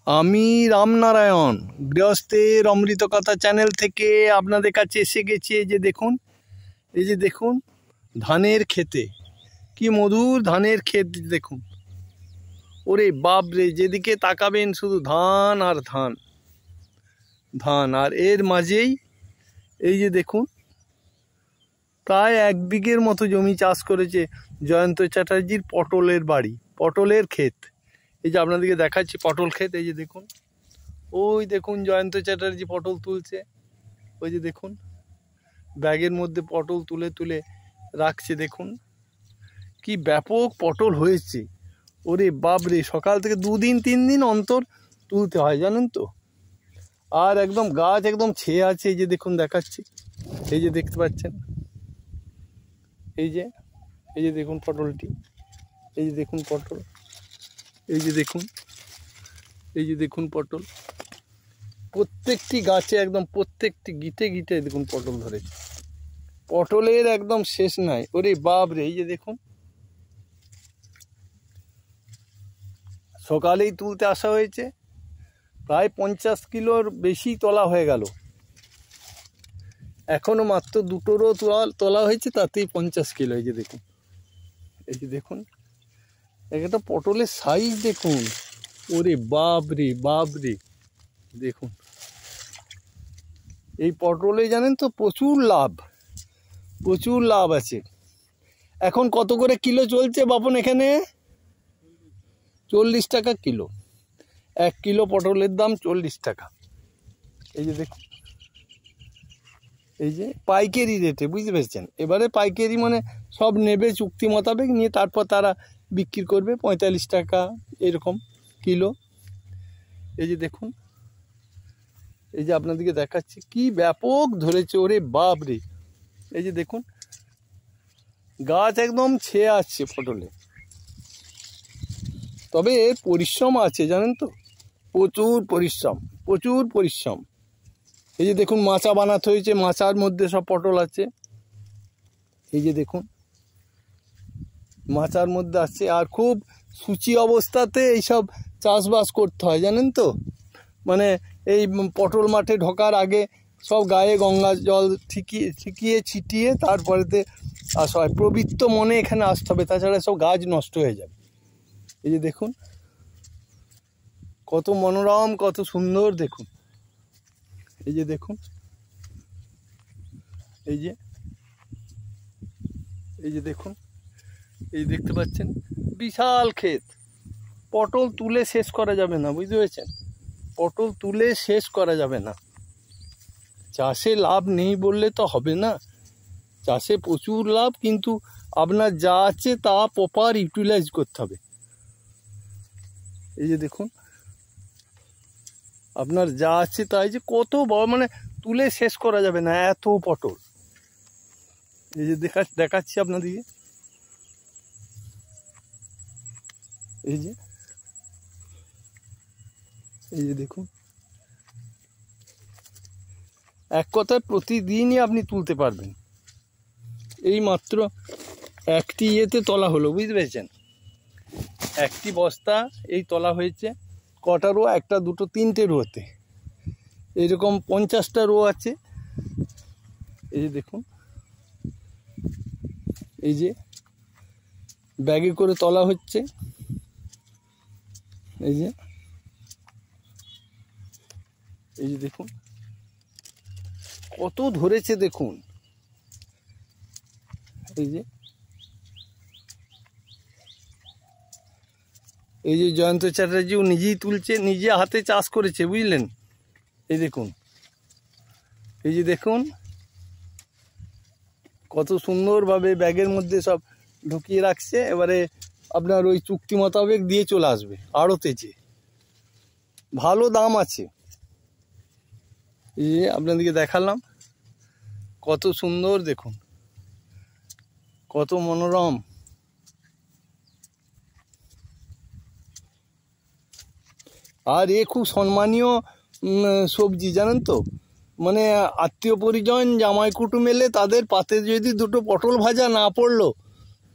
আমি রামনারায়ণ গৃহস্থের অমৃত কথা চ্যানেল থেকে আপনাদের কাছে এসে গেছি। এই যে দেখুন ধানের ক্ষেতে কি মধুর ধানের ক্ষেত দেখুন। ওরে বাপ রে, যেদিকে তাকাবেন শুধু ধান আর ধান ধান। আর এর মাঝেই এই যে দেখুন প্রায় 1 বিঘের মতো জমি চাষ করেছে জয়ন্ত চ্যাটার্জির পটলের বাড়ি, পটলের ক্ষেত। এই যে আপনাদেরকে দেখাচ্ছি পটল ক্ষেত। এই যে দেখুন, ওই দেখুন জয়ন্ত চ্যাটার্জি পটল তুলছে। ওই যে দেখুন ব্যাগের মধ্যে পটল তুলে তুলে রাখছে। দেখুন কি ব্যাপক পটল হয়েছে। ওরে বাপরে, সকাল থেকে 2 দিন 3 দিন অন্তর তুলতে হয় জানেন তো। আর একদম গাছ একদম ছেয়ে আছে। এই যে দেখুন দেখাচ্ছি, এই যে দেখতে পাচ্ছেন, এই যে দেখুন পটলটি, এই যে দেখুন পটল, এই যে দেখুন পটল। প্রত্যেকটি গাছে একদম প্রত্যেকটি গিটে গিটে দেখুন পটল ধরেছে। পটলের একদম শেষ নাই। ওরে বাপ রে, এই যে দেখুন সকালেই তুলতে আসা হয়েছে, প্রায় 50 কিলোর বেশি তোলা হয়ে গেল। এখনো মাত্র 2টোরও তোলা হয়েছে, তাতেই 50 কিলো। এই যে দেখুন, এই যে দেখুন একটা পটলের সাইজ দেখুন। ওরে বাপ রে দেখুন। এই পটলে জানেন তো প্রচুর লাভ আছে। এখন কত করে কিলো চলছে বাপন? এখানে 40 টাকা কিলো। 1 কিলো পটলের দাম 40 টাকা। এই যে দেখুন, এই যে পাইকারি রেটে, বুঝতে পেরেছেন। এবারে পাইকারি মানে সব নেবে চুক্তি মোতাবেক, নিয়ে তারপর তারা বিক্রি করবে 45 টাকা এরকম কিলো। এই যে দেখুন, এই যে আপনাদেরকে দেখাচ্ছি কি ব্যাপক ধরেছে। ওরে বাপ রে, এই যে দেখুন গাছ একদম ছেয়ে আসছে পটলে। তবে পরিশ্রম আছে জানেন তো, প্রচুর পরিশ্রম। এই যে দেখুন মাচা বানাতে হয়েছে, মাচার মধ্যে সব পটল আছে। এই যে দেখুন মাচার মধ্যে আছে। আর খুব সূচি অবস্থাতে এইসব চাষবাস করতে হয় জানেন তো। মানে এই পটল মাঠে ঢোকার আগে সব গায়ে গঙ্গা জল ছিটিয়ে তারপরেতে আসা হয়। পবিত্র মনে এখানে আসতে হবে, তাছাড়া সব গাছ নষ্ট হয়ে যাবে। এই যে দেখুন কত মনোরম, কত সুন্দর দেখুন। এই যে দেখুন, এই যে দেখুন, এই দেখতে পাচ্ছেন বিশাল ক্ষেত। পটল তুলে শেষ করা যাবে না, বুঝতে পেরেছেন। পটল তুলে শেষ করা যাবে না। চাষে লাভ নেই বললে তো হবে না। চাষে প্রচুর লাভ, কিন্তু আপনার যা আছে তা প্রপার ইউটিলাইজ করতে হবে। এই যে দেখুন আপনার যা আছে তাই যে কত বড়, মানে তুলে শেষ করা যাবে না এত পটল। এই যে দেখাচ্ছি আপনাদেরকে, এই যে দেখুন। এক কথায় প্রতিদিনই আপনি তুলতে পারবেন। এই মাত্র একটি ইয়েতে তোলা হলো, বুঝতে পেরেছেন। একটি বস্তা এই তোলা হয়েছে। কটা রো? 1, 2, 3টে রোতে এরকম 50টা রো আছে। এই যে দেখুন, এই যে ব্যাগে করে তোলা হচ্ছে। এই যে দেখুন কত ধরেছে দেখুন। এই যে জয়ন্ত চ্যাটার্জিও নিজেই তুলছে, নিজে হাতে চাষ করেছে, বুঝলেন। এই দেখুন, এই যে দেখুন কত সুন্দরভাবে ব্যাগের মধ্যে সব ঢুকিয়ে রাখছে। এবারে আপনার ওই চুক্তি মোতাবেক দিয়ে চলে আসবে আড়তে, যে ভালো দাম আছে। এই যে আপনাদেরকে দেখালাম কত সুন্দর দেখুন, কত মনোরম। আর এ খুব সম্মানীয় সবজি জানেন তো। মানে আত্মীয় পরিজন জামাই কুটুম এলে তাদের পাতে যদি 2টো পটল ভাজা না পড়লো,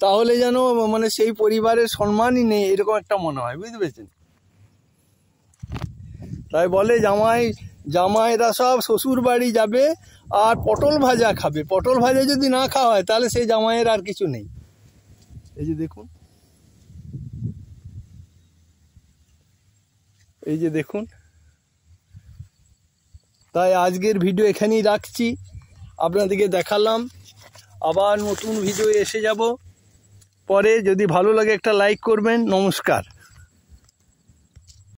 তাহলে যেন মানে সেই পরিবারের সম্মানই নেই, এরকম একটা মনে হয়, বুঝতে পেরেছেন। তাই বলে জামাইরা সব শ্বশুর বাড়ি যাবে আর পটল ভাজা খাবে। পটল ভাজা যদি না খাওয়া হয় তাহলে সেই জামাইয়ের আর কিছু নেই। এই যে দেখুন, এই যে দেখুন। তাই আজকের ভিডিও এখানেই রাখছি, আপনাদেরকে দেখালাম। আবার নতুন ভিডিও এসে যাব পরে। যদি ভালো লাগে একটা লাইক করবেন। নমস্কার।